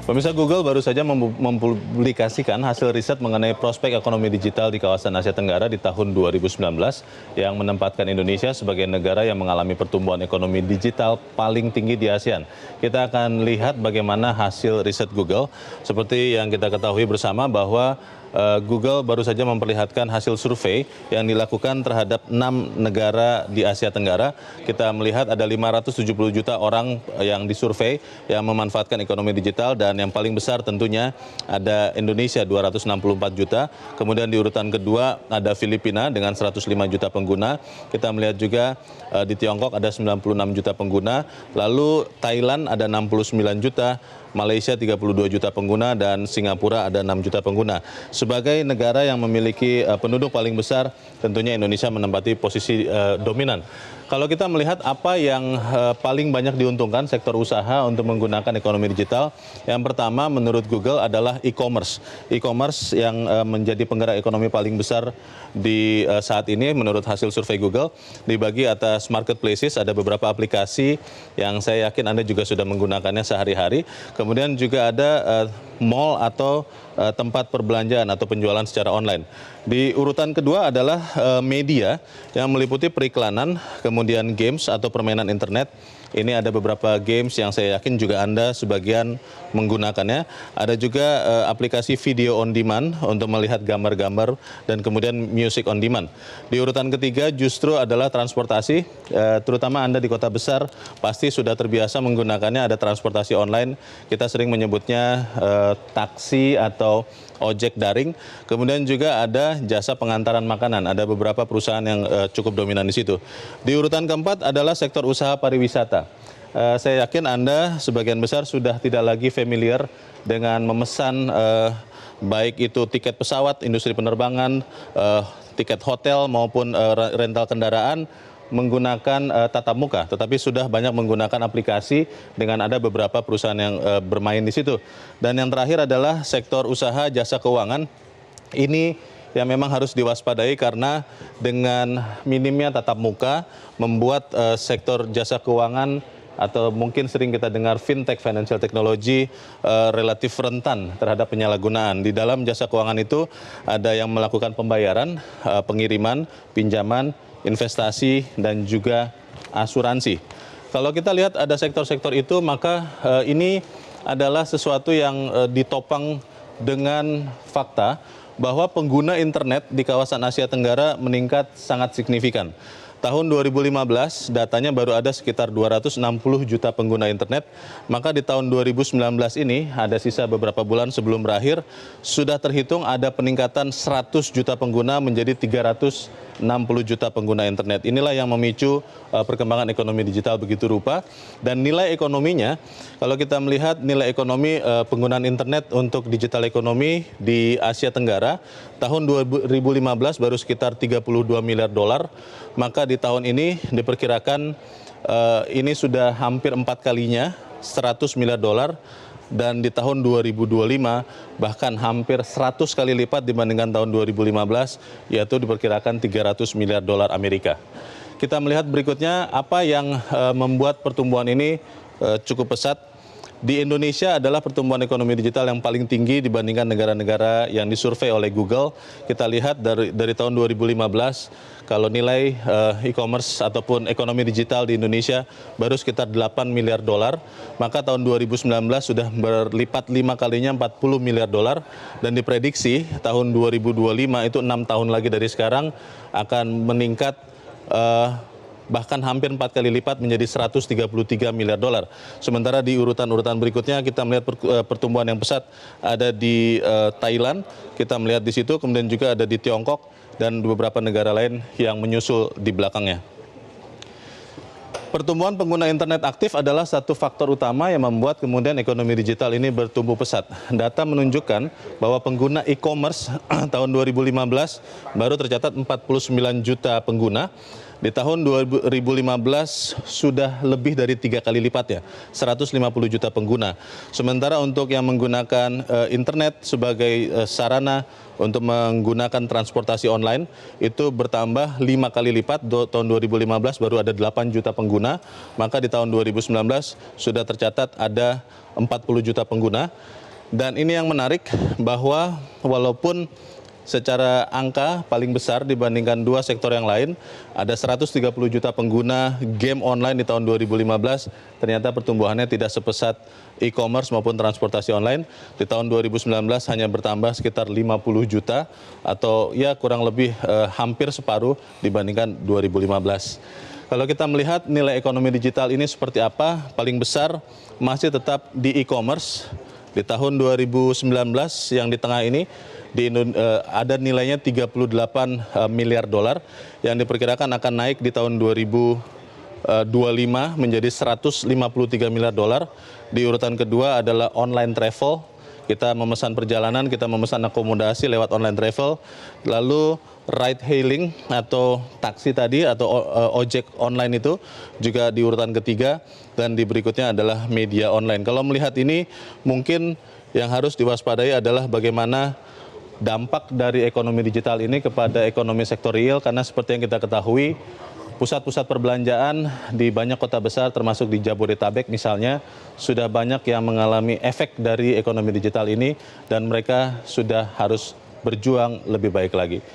Pemirsa, Google baru saja mempublikasikan hasil riset mengenai prospek ekonomi digital di kawasan Asia Tenggara di tahun 2019 yang menempatkan Indonesia sebagai negara yang mengalami pertumbuhan ekonomi digital paling tinggi di ASEAN. Kita akan lihat bagaimana hasil riset Google. Seperti yang kita ketahui bersama bahwa Google baru saja memperlihatkan hasil survei yang dilakukan terhadap 6 negara di Asia Tenggara. Kita melihat ada 570 juta orang yang disurvei yang memanfaatkan ekonomi digital, dan yang paling besar tentunya ada Indonesia 264 juta. Kemudian di urutan kedua ada Filipina dengan 105 juta pengguna. Kita melihat juga di Tiongkok ada 96 juta pengguna. Lalu Thailand ada 69 juta. Malaysia 32 juta pengguna, dan Singapura ada 6 juta pengguna. Sebagai negara yang memiliki penduduk paling besar, tentunya Indonesia menempati posisi dominan. Kalau kita melihat apa yang paling banyak diuntungkan sektor usaha untuk menggunakan ekonomi digital, yang pertama menurut Google adalah e-commerce. E-commerce yang menjadi penggerak ekonomi paling besar di saat ini menurut hasil survei Google, dibagi atas marketplaces. Ada beberapa aplikasi yang saya yakin Anda juga sudah menggunakannya sehari-hari. Kemudian juga ada mall atau tempat perbelanjaan atau penjualan secara online. Di urutan kedua adalah media yang meliputi periklanan, kemudian games atau permainan internet. Ini ada beberapa games yang saya yakin juga Anda sebagian menggunakannya. Ada juga aplikasi video on demand untuk melihat gambar-gambar, dan kemudian music on demand. Di urutan ketiga justru adalah transportasi, terutama Anda di kota besar pasti sudah terbiasa menggunakannya. Ada transportasi online, kita sering menyebutnya taksi atau ojek daring. Kemudian juga ada jasa pengantaran makanan. Ada beberapa perusahaan yang cukup dominan di situ. Di urutan keempat adalah sektor usaha pariwisata. Saya yakin Anda sebagian besar sudah tidak lagi familiar dengan memesan baik itu tiket pesawat, industri penerbangan, tiket hotel maupun rental kendaraan menggunakan tatap muka, tetapi sudah banyak menggunakan aplikasi dengan ada beberapa perusahaan yang bermain di situ. Dan yang terakhir adalah sektor usaha jasa keuangan. Ini yang memang harus diwaspadai karena dengan minimnya tatap muka membuat sektor jasa keuangan atau mungkin sering kita dengar fintech, financial technology, relatif rentan terhadap penyalahgunaan. Di dalam jasa keuangan itu ada yang melakukan pembayaran, pengiriman, pinjaman, investasi, dan juga asuransi. Kalau kita lihat ada sektor-sektor itu, maka ini adalah sesuatu yang ditopang dengan fakta bahwa pengguna internet di kawasan Asia Tenggara meningkat sangat signifikan. Tahun 2015 datanya baru ada sekitar 260 juta pengguna internet, maka di tahun 2019 ini ada sisa beberapa bulan sebelum berakhir, sudah terhitung ada peningkatan 100 juta pengguna menjadi 360 juta pengguna internet. Inilah yang memicu perkembangan ekonomi digital begitu rupa, dan nilai ekonominya, kalau kita melihat nilai ekonomi penggunaan internet untuk digital ekonomi di Asia Tenggara, tahun 2015 baru sekitar 32 miliar dolar, maka di tahun ini diperkirakan ini sudah hampir 4 kalinya 100 miliar dolar, dan di tahun 2025 bahkan hampir 100 kali lipat dibandingkan tahun 2015, yaitu diperkirakan 300 miliar dolar Amerika. Kita melihat berikutnya apa yang membuat pertumbuhan ini cukup pesat. Di Indonesia adalah pertumbuhan ekonomi digital yang paling tinggi dibandingkan negara-negara yang disurvei oleh Google. Kita lihat dari tahun 2015, kalau nilai e-commerce ataupun ekonomi digital di Indonesia baru sekitar 8 miliar dolar, maka tahun 2019 sudah berlipat 5 kalinya 40 miliar dolar, dan diprediksi tahun 2025 itu 6 tahun lagi dari sekarang akan meningkat bahkan hampir 4 kali lipat menjadi 133 miliar dolar. Sementara di urutan-urutan berikutnya kita melihat pertumbuhan yang pesat ada di Thailand, kita melihat di situ, kemudian juga ada di Tiongkok dan beberapa negara lain yang menyusul di belakangnya. Pertumbuhan pengguna internet aktif adalah satu faktor utama yang membuat kemudian ekonomi digital ini bertumbuh pesat. Data menunjukkan bahwa pengguna e-commerce tahun 2015 baru tercatat 49 juta pengguna, Di tahun 2015 sudah lebih dari 3 kali lipat ya, 150 juta pengguna. Sementara untuk yang menggunakan internet sebagai sarana untuk menggunakan transportasi online itu bertambah 5 kali lipat. Tahun 2015 baru ada 8 juta pengguna, maka di tahun 2019 sudah tercatat ada 40 juta pengguna. Dan ini yang menarik bahwa walaupun secara angka paling besar dibandingkan dua sektor yang lain, ada 130 juta pengguna game online di tahun 2015, ternyata pertumbuhannya tidak sepesat e-commerce maupun transportasi online. Di tahun 2019 hanya bertambah sekitar 50 juta atau ya kurang lebih hampir separuh dibandingkan 2015. Kalau kita melihat nilai ekonomi digital ini seperti apa, paling besar masih tetap di e-commerce. Di tahun 2019 yang di tengah ini ada nilainya 38 miliar dolar yang diperkirakan akan naik di tahun 2025 menjadi 153 miliar dolar. Di urutan kedua adalah online travel. Kita memesan perjalanan, kita memesan akomodasi lewat online travel. Lalu ride hailing atau taksi tadi atau ojek online itu juga di urutan ketiga, dan di berikutnya adalah media online. Kalau melihat ini mungkin yang harus diwaspadai adalah bagaimana dampak dari ekonomi digital ini kepada ekonomi sektor real, karena seperti yang kita ketahui pusat-pusat perbelanjaan di banyak kota besar termasuk di Jabodetabek misalnya sudah banyak yang mengalami efek dari ekonomi digital ini dan mereka sudah harus berjuang lebih baik lagi.